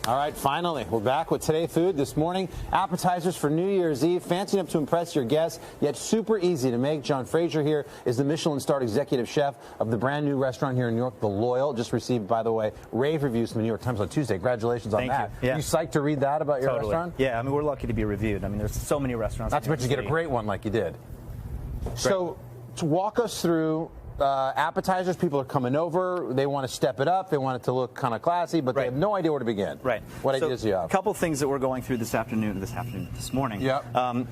All right, finally, we're back with Today Food. This morning, appetizers for New Year's Eve. Fancy enough to impress your guests, yet super easy to make. John Fraser here is the Michelin-starred executive chef of the brand new restaurant here in New York, The Loyal. Just received, by the way, rave reviews from the New York Times on Tuesday. Congratulations on that. You. Yeah. You psyched to read that about your restaurant? Yeah, I mean, we're lucky to be reviewed. I mean, there's so many restaurants. Not to mention you get a great one like you did. So, to walk us through appetizers, people are coming over, they want to step it up, they want it to look kind of classy, but they have no idea where to begin. Right. What ideas do you have? A couple things that we're going through this morning,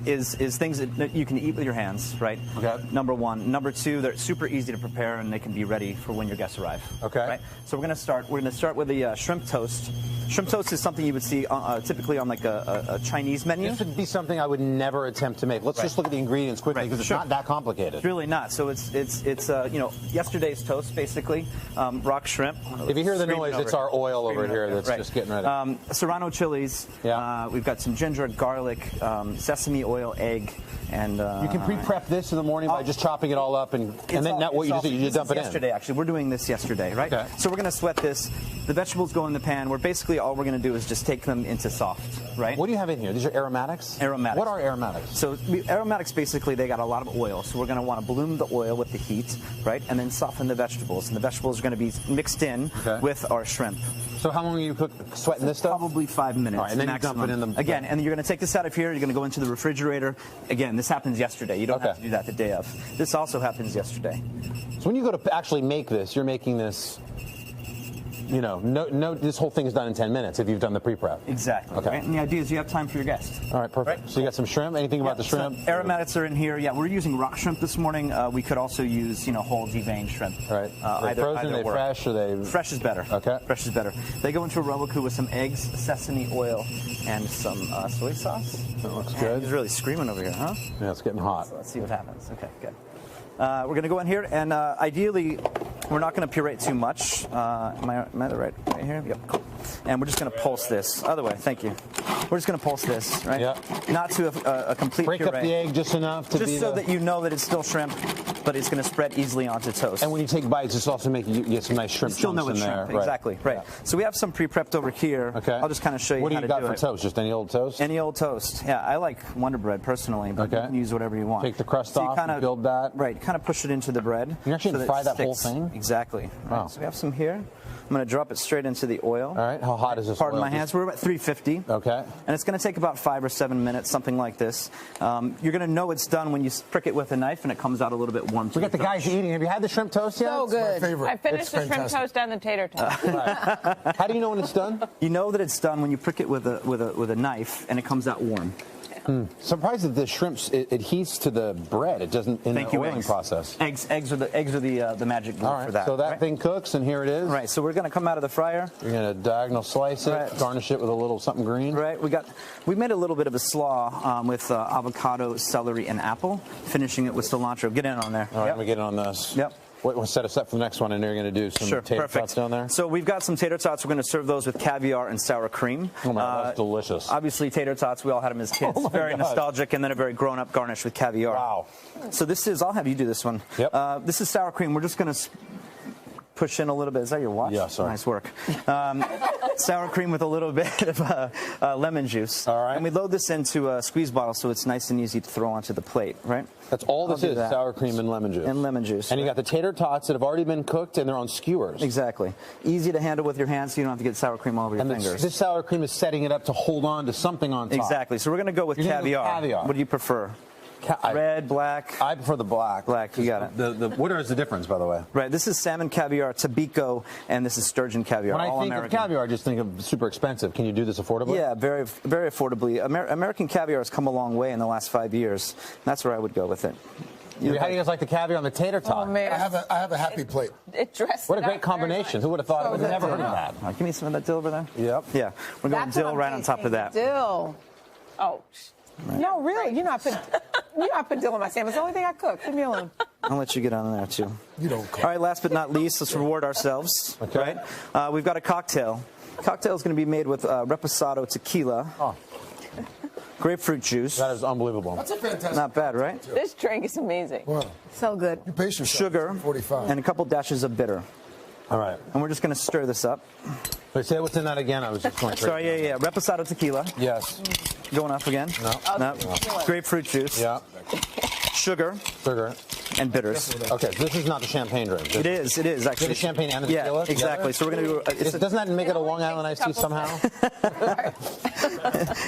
is things that you can eat with your hands, right? Okay. Number one. Number two, they're super easy to prepare and they can be ready for when your guests arrive. Okay. Right? So we're going to start with the shrimp toast. Shrimp toast is something you would see typically on like a Chinese menu. This would be something I would never attempt to make. Let's just look at the ingredients quickly because it's not that complicated. It's really not. So it's yesterday's toast basically. Rock shrimp. If you hear the noise, it's our oil over here that's just getting ready. Serrano chilies. Yeah. We've got some ginger, garlic, sesame oil, egg, and you can pre-prep this in the morning by just chopping it all up and then what you do, you dump it in. Yesterday, actually, we're doing this yesterday, right? Okay. So we're going to sweat this. The vegetables go in the pan. We're basically all we're going to do is just take them into soft, right? What do you have in here? These are aromatics? Aromatics. What are aromatics? So aromatics, basically, they got a lot of oil. So we're going to want to bloom the oil with the heat, right? And then soften the vegetables. And the vegetables are going to be mixed in with our shrimp. So how long are you sweating this stuff? Probably 5 minutes. All right, and then maximum. you dump it in the... Again, and you're going to take this out of here. You're going to go into the refrigerator. Again, this happens yesterday. You don't have to do that the day of. This also happens yesterday. So when you go to actually make this, you're making this... this whole thing is done in 10 minutes if you've done the pre-prep. Exactly. Okay. Right? And the idea is you have time for your guests. All right, perfect. Right? So you got some shrimp? Anything about the shrimp? So aromatics are in here. Yeah, we're using rock shrimp this morning. We could also use, whole deveined shrimp. All right. Are they frozen? Are they fresh? Are they... Fresh is better. Okay. Fresh is better. They go into a Roku with some eggs, sesame oil, and some soy sauce. That looks good. He's really screaming over here, huh? Yeah, it's getting hot. So let's see what happens. Okay, good. We're going to go in here, and ideally, we're not going to puree too much. Am I right here? Yep, cool. And we're just going to pulse this. Other way, thank you. We're just going to pulse this, right? Yep. Not to a complete Break puree. Up the egg just enough to just so that you know that it's still shrimp, but it's going to spread easily onto toast. And when you take bites, it's also making you get some nice shrimp chunks in there. Shrimp. Exactly, right. Yeah. So we have some pre-prepped over here. Okay. I'll just kind of show you how to do it. What do you got for toast? Just any old toast? Any old toast. Yeah, I like Wonder Bread personally, but you can use whatever you want. Take the crust off and build that. Right, kind of push it into the bread. You're actually going to fry that whole thing? Exactly. Wow. Right, so we have some here. I'm going to drop it straight into the oil. All right. How hot is this Pardon my hands. We're about 350. Okay. And it's going to take about 5 or 7 minutes, something like this. You're going to know it's done when you prick it with a knife and it comes out a little bit warm. We got the guys eating. Have you had the shrimp toast yet? So good. It's my favorite. I finished the shrimp toast and the tater toast. Right. How do you know when it's done? You know that it's done when you prick it with a knife and it comes out warm. Surprised that the shrimp adheres to the bread. It doesn't in the oiling process. Eggs are the magic glue for that. So that thing cooks, and here it is. Right. So we're going to come out of the fryer. You're going to diagonal slice it, garnish it with a little something green. Right. We made a little bit of a slaw with avocado, celery, and apple, finishing it with cilantro. Get in on there. All right. Let me get in on this. Yep. We'll set us up for the next one, and you're going to do some tater tots down there? So we've got some tater tots. We're going to serve those with caviar and sour cream. Oh, my God, that's delicious. Obviously, tater tots, we all had them as kids. Very nostalgic, and then a very grown-up garnish with caviar. Wow. So this is, I'll have you do this one. Yep. This is sour cream. We're just going to push in a little bit. Is that your watch? Yeah, sorry. Nice work. Sour cream with a little bit of lemon juice. All right. And we load this into a squeeze bottle so it's nice and easy to throw onto the plate, right? That's all this is, sour cream and lemon juice. And lemon juice. And you got the tater tots that have already been cooked, and they're on skewers. Exactly. Easy to handle with your hands so you don't have to get sour cream all over your fingers. This sour cream is setting it up to hold on to something on top. Exactly. So we're going to go with caviar. What do you prefer? Red, black? I prefer the black. Black, you got it. What is the difference, by the way? Right, this is salmon caviar, Tabico, and this is sturgeon caviar. When I think of caviar, I just think of super expensive. Can you do this affordably? Yeah, very, very affordably. American caviar has come a long way in the last 5 years. That's where I would go with it. How do you guys like the caviar on the tater tot? Oh, man. I have a happy plate. It dressed What a great combination. Who would have thought? I would have never heard of that. Give me some of that dill over there. Yep. Yeah, we're going dill right on top of that. Dill. Oh, right. No, really. You know I put dill in my salmon. It's the only thing I cook. Leave me alone. I'll let you get on there, too. You don't cook. All right, last but not least, let's reward ourselves. Okay. Right? We've got a cocktail. Cocktail is going to be made with reposado tequila. Oh. Grapefruit juice. That is unbelievable. That's a fantastic. Not bad, right? This drink is amazing. Wow. So good. You pace yourself. Sugar. 45. And a couple dashes of bitter. All right. And we're just going to stir this up. Wait, say what's in that again. I was just going Sorry, yeah. Reposado tequila. Yes. Going off again. No. Grapefruit juice. Yeah. Sugar. And bitters. Okay, so this is not the champagne drink. It is actually. The champagne and the tequila? Yeah, exactly. So we're going to do... Doesn't that make it a Long Island iced tea somehow?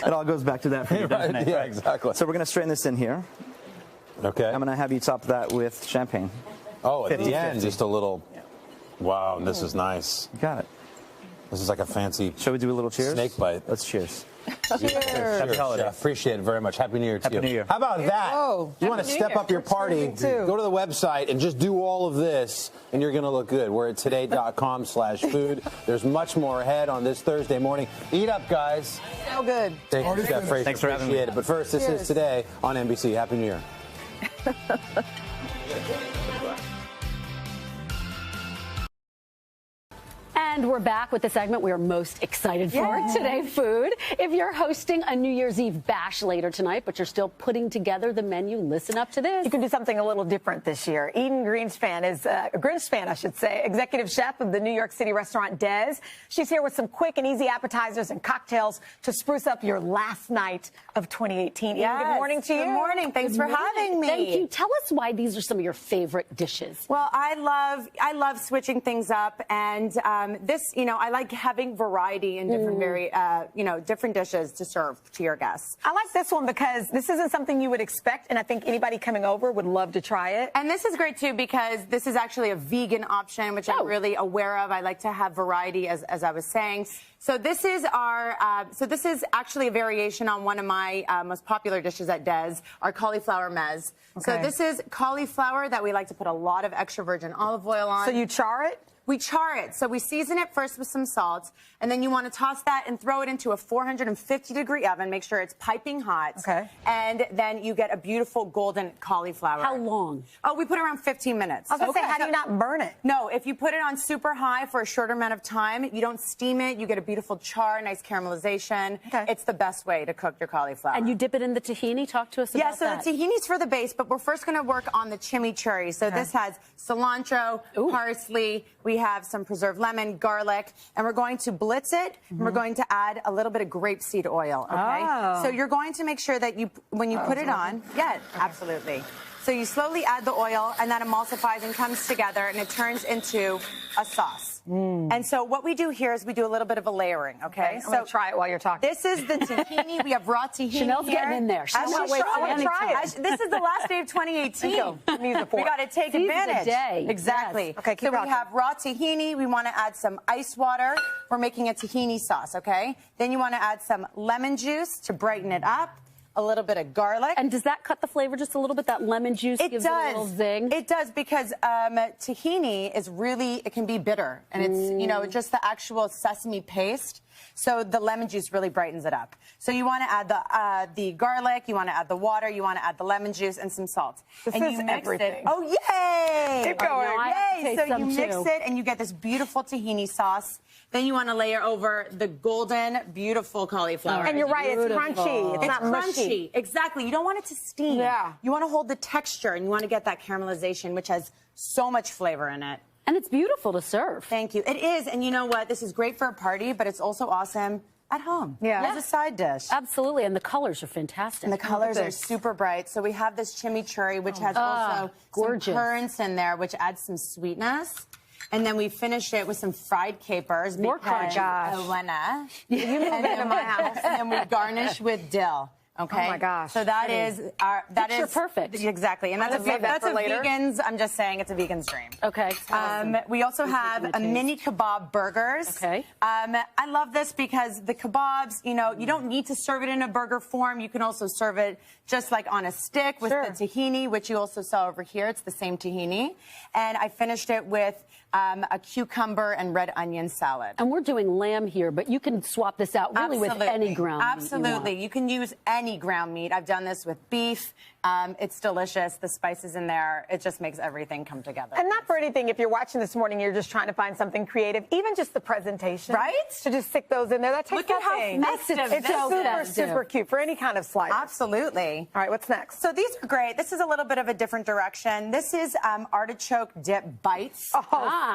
It all goes back to that for you, doesn't it? Yeah, exactly. So we're going to strain this in here. Okay. I'm going to have you top that with champagne. Oh, at the 50-50. end, just a little... Wow, and this is nice. You got it. This is like a fancy... Shall we do a little cheers? Snake bite. Let's cheers. Cheers. Happy holidays. Chef. Appreciate it very much. Happy New Year to you. Happy New Year. How about that? Oh, You want to step up your party, go to the website and just do all of this, and you're going to look good. We're at today.com/food. There's much more ahead on this Thursday morning. Eat up, guys. So good. Thank you, Chef Fraser. Thanks for having me. Appreciate it. But first, this is Today on NBC. Happy New Year. And we're back with the segment we are most excited for, Today Food. If you're hosting a New Year's Eve bash later tonight, but you're still putting together the menu, listen up to this. You can do something a little different this year. Eden Greenspan is, Greenspan, I should say, executive chef of the New York City restaurant Des. She's here with some quick and easy appetizers and cocktails to spruce up your last night of 2018. Yes. Eden, good morning to you. Good morning. Thanks for having me. Thank you. Tell us why these are some of your favorite dishes. Well, I love switching things up, and this, I like having variety in different, different dishes to serve to your guests. I like this one because this isn't something you would expect, and I think anybody coming over would love to try it. And this is great too because this is actually a vegan option, which I'm really aware of. I like to have variety, as I was saying. So this is this is actually a variation on one of my most popular dishes at Des, our cauliflower meze. Okay. So this is cauliflower that we like to put a lot of extra virgin olive oil on. So you char it? We char it. So we season it first with some salt, and then you want to toss that and throw it into a 450-degree oven. Make sure it's piping hot. Okay. And then you get a beautiful golden cauliflower. How long? Oh, we put around 15 minutes. I was going to say, how do you not burn it? No, if you put it on super high for a shorter amount of time, you don't steam it. You get a beautiful char, nice caramelization. Okay. It's the best way to cook your cauliflower. And you dip it in the tahini? Talk to us about that. Yeah, so the tahini's for the base, but we're first going to work on the chimichurri. So this has cilantro, parsley. We have some preserved lemon, garlic, and we're going to blitz it, and we're going to add a little bit of grapeseed oil, okay? Oh. So you're going to make sure that when you put it on, absolutely. So you slowly add the oil, and that emulsifies and comes together, and it turns into a sauce. And so what we do here is we do a little bit of a layering, okay? I'm going to try it while you're talking. This is the tahini. We have raw tahini Chanel's here. getting in there. I Chanel, want to try it. This is the last day of 2018. Use the fork. We got to take Seize the advantage. day. Exactly. Yes. Okay, keep so rocking. we have raw tahini. We want to add some ice water. We're making a tahini sauce, okay? Then you want to add some lemon juice to brighten it up. A little bit of garlic. And does that cut the flavor just a little bit? That lemon juice gives it a little zing? It does, because tahini is it can be bitter. And it's, just the actual sesame paste. So the lemon juice really brightens it up. So you want to add the garlic, you want to add the water, you want to add the lemon juice and some salt. This and is you mix everything. it. Oh, yay! Keep going. now I have to Yay! taste So you some mix too. it and you get this beautiful tahini sauce. Then you want to layer over the golden, beautiful cauliflower. And you're right, it's Beautiful. crunchy. It's not crunchy. mushy. Exactly. You don't want it to steam. Yeah. You want to hold the texture, and you want to get that caramelization, which has so much flavor in it. And it's beautiful to serve. Thank you. It is. And you know what? This is great for a party, but it's also awesome at home. Yeah. As a side dish. Absolutely. And the colors are fantastic. And the colors are super bright. So we have this chimichurri, which has also gorgeous. some currants in there, which adds some sweetness. And then we finish it with some fried capers. More because gosh. Elena. You move into my house. And then we garnish with dill. Okay. Oh my gosh. So that is Picture perfect. Exactly. And that's I'll save that that's for a later. vegan's. I'm just saying it's a vegan's dream. Okay. We also have a mini kebab burgers. Okay. I love this because the kebabs, you don't need to serve it in a burger form. You can also serve it just like on a stick with the tahini, which you also saw over here. It's the same tahini. And I finished it with a cucumber and red onion salad. And we're doing lamb here, but you can swap this out really with any ground meat you want. Absolutely. You can use any any ground meat. I've done this with beef. It's delicious. The spices in there, it just makes everything come together. And not for anything, if you're watching this morning, you're just trying to find something creative, even just the presentation. Right? To just stick those in there. That takes Look at how nothing. festive It's this is. super cute for any kind of slice. Absolutely. All right, what's next? So these are great. This is a little bit of a different direction. This is artichoke dip bites. Oh,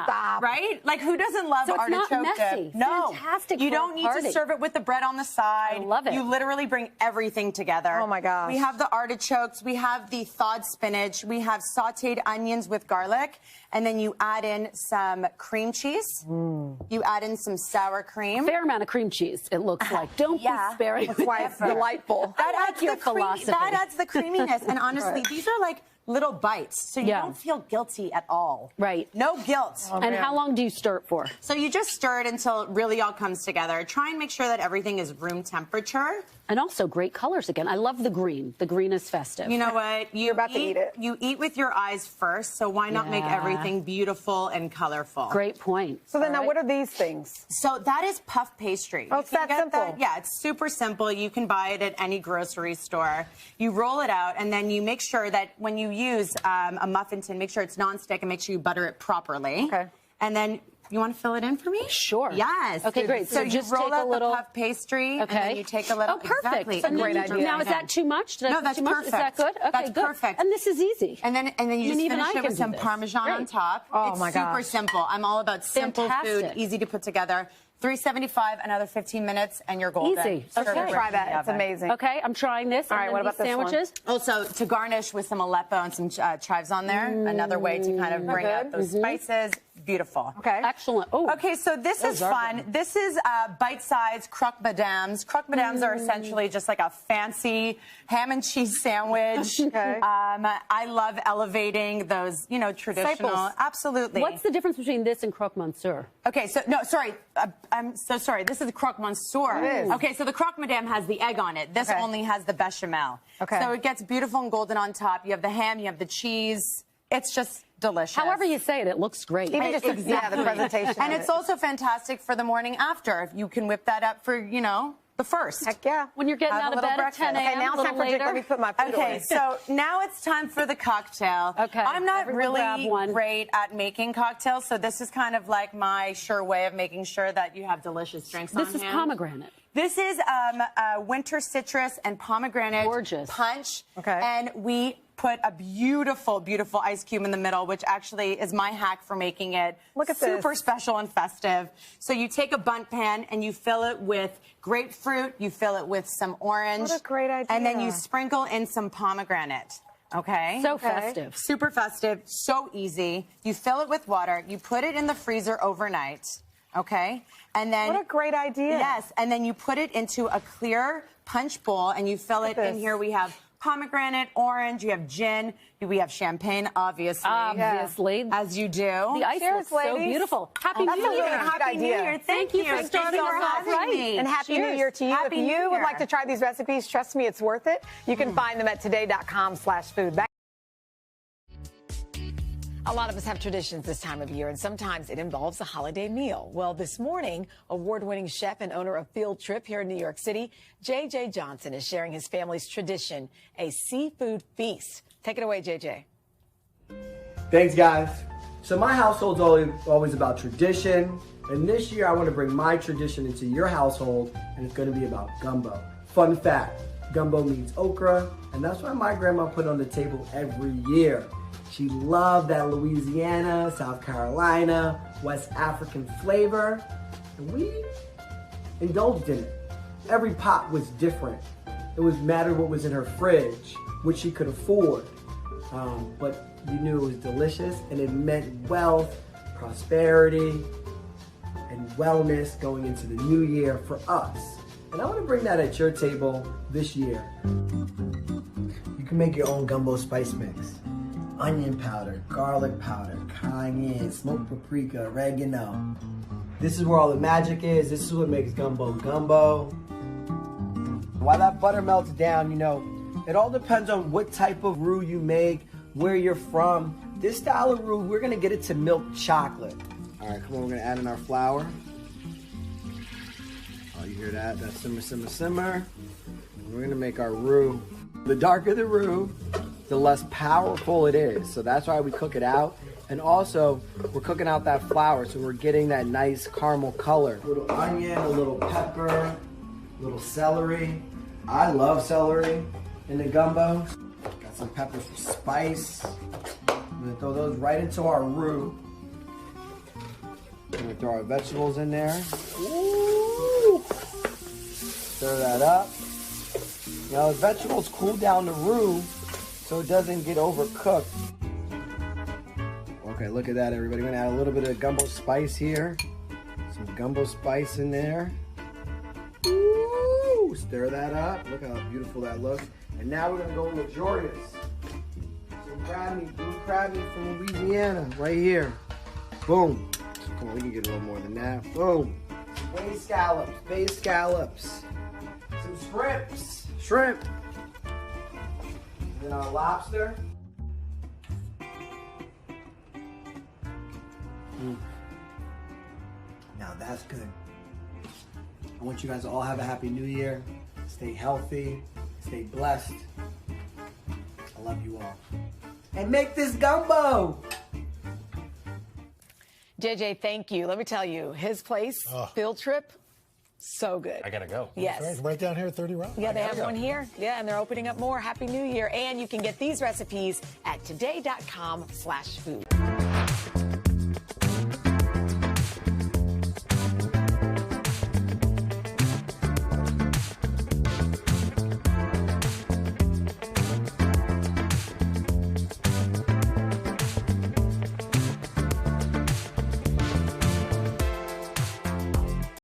stop. Right? Like, who doesn't love So it's not artichoke messy. dip? No. Fantastic You for a don't need party. to serve it with the bread on the side. I love it. You literally bring everything together. Oh, my gosh. We have the artichokes. We have the thawed spinach. We have sauteed onions with garlic. And then you add in some cream cheese. You add in some sour cream. Fair amount of cream cheese, it looks like. Don't be sparing. That's why it's delightful. That I like adds your the philosophy. That adds the creaminess. And honestly, these are like little bites, so you don't feel guilty at all. Right. No guilt. And how long do you stir it for? So you just stir it until it really all comes together. Try and make sure that everything is room temperature. And also great colors again. I love the green. The green is festive. You know what? You're about to eat it. You eat with your eyes first, so why not make everything beautiful and colorful? Great point. So then now what are these things? So that is puff pastry. Oh, it's that simple. Yeah, it's super simple. You can buy it at any grocery store. You roll it out, and then you make sure that when you use a muffin tin, make sure it's nonstick and make sure you butter it properly. Okay. And then you want to fill it in for me? Sure. Yes. Okay, great. So you just roll take out a little the puff pastry, and then you take a little. Oh, perfect. Exactly. So great idea. Now, is that too much? Did I No, put that's too much? perfect. Is that good? Okay, That's good. perfect. And this is easy. And then you just even finish I it can with do some this. Parmesan on Great. top. Oh, it's my super gosh. simple. I'm all about simple Fantastic. food, easy to put together. 375, another 15 minutes, and you're golden. Easy. Serve it Okay. right Try in that. the It's oven. amazing. Okay, I'm trying this. All right, and what then about these this one? sandwiches? Also, to garnish with some Aleppo and some chives on there, another way to kind of bring out those spices. Beautiful. Okay. Excellent. Oh, Okay, so this is are fun. This is bite-sized croque madames. Croque madames are essentially just like a fancy ham and cheese sandwich. Okay. I love elevating those, traditional. Staples. Absolutely. what's the difference between this and croque monsieur? Okay, so no, sorry. I'm so sorry. This is the croque monsieur. It is. Okay, so the croque madame has the egg on it. This Okay. only has the bechamel. Okay. So it gets beautiful and golden on top. You have the ham, you have the cheese. It's just delicious. However you say it, it looks great. Even just the presentation. And of it's it. also fantastic for the morning after. You can whip that up for, the first. Heck yeah. When you're getting Have out a of little bed breakfast. at 10 a.m. Okay, now it's a time little for drink. later. Let me put my food Okay, away. so now it's time for the cocktail. Okay, I'm not everyone grab really one. great at making cocktails, so this is kind of like my sure way of making sure that you have delicious drinks on This is hand. pomegranate. This is winter citrus and pomegranate Gorgeous. punch. Okay. And we put a beautiful, beautiful ice cube in the middle, which actually is my hack for making it Look at super this. special and festive. So you take a bundt pan and you fill it with grapefruit, you fill it with some orange. What a great idea. And then you sprinkle in some pomegranate. Okay? So festive. Super festive, so easy. You fill it with water, you put it in the freezer overnight. Okay? And then What a great idea. Yes, and then you put it into a clear punch bowl and you fill it at in this. here. We have pomegranate, orange, you have gin, we have champagne, obviously. Obviously. As you do. The ice Cheers, looks so ladies. beautiful. Happy That's New a really Year. good Happy New idea. Year. Thank you for starting Thank us you for off having right. me. And Happy New Cheers. Year to you. Happy if New you would Year. like to try these recipes, trust me, it's worth it. You can find them at today.com/food. A lot of us have traditions this time of year, and sometimes it involves a holiday meal. Well, this morning, award-winning chef and owner of Field Trip here in New York City, J.J. Johnson, is sharing his family's tradition, a seafood feast. Take it away, J.J. Thanks, guys. So my household's always about tradition, and this year I want to bring my tradition into your household, and it's going to be about gumbo. Fun fact, gumbo means okra, and that's why my grandma put it on the table every year. She loved that Louisiana, South Carolina, West African flavor, and we indulged in it. Every pot was different. It was matter what was in her fridge, what she could afford. But you knew it was delicious, and it meant wealth, prosperity, and wellness going into the new year for us. And I want to bring that at your table this year. You can make your own gumbo spice mix. Onion powder, garlic powder, cayenne, smoked paprika, oregano. This is where all the magic is. This is what makes gumbo gumbo. While that butter melts down, it all depends on what type of roux you make, where you're from. This style of roux, we're gonna get it to milk chocolate. All right, come on, we're gonna add in our flour. Oh, you hear that? That's simmer, simmer, simmer. We're gonna make our roux. The darker the roux, the less powerful it is. So that's why we cook it out. And also, we're cooking out that flour, so we're getting that nice caramel color. A little onion, a little pepper, a little celery. I love celery in the gumbo. Got some peppers for spice. I'm gonna throw those right into our roux. We're gonna throw our vegetables in there. Ooh. Stir that up. Now the vegetables cool down the roux so it doesn't get overcooked. Okay, look at that, everybody. We're gonna add a little bit of gumbo spice here. Some gumbo spice in there. Ooh, stir that up. Look how beautiful that looks. And now we're gonna go luxurious. Some crab meat, blue crab meat from Louisiana, right here. Boom. Come on, we can get a little more than that. Boom. Bay scallops. Some shrimp. And then our lobster. Now that's good. I want you guys to all have a happy new year. Stay healthy, stay blessed. I love you all. And make this gumbo! JJ, thank you. Let me tell you, his place, field trip, so good. I gotta go. Yes. Right, right down here at 30 Rock. Yeah, they have one here. Yeah, and they're opening up more. Happy New Year. And you can get these recipes at today.com/food.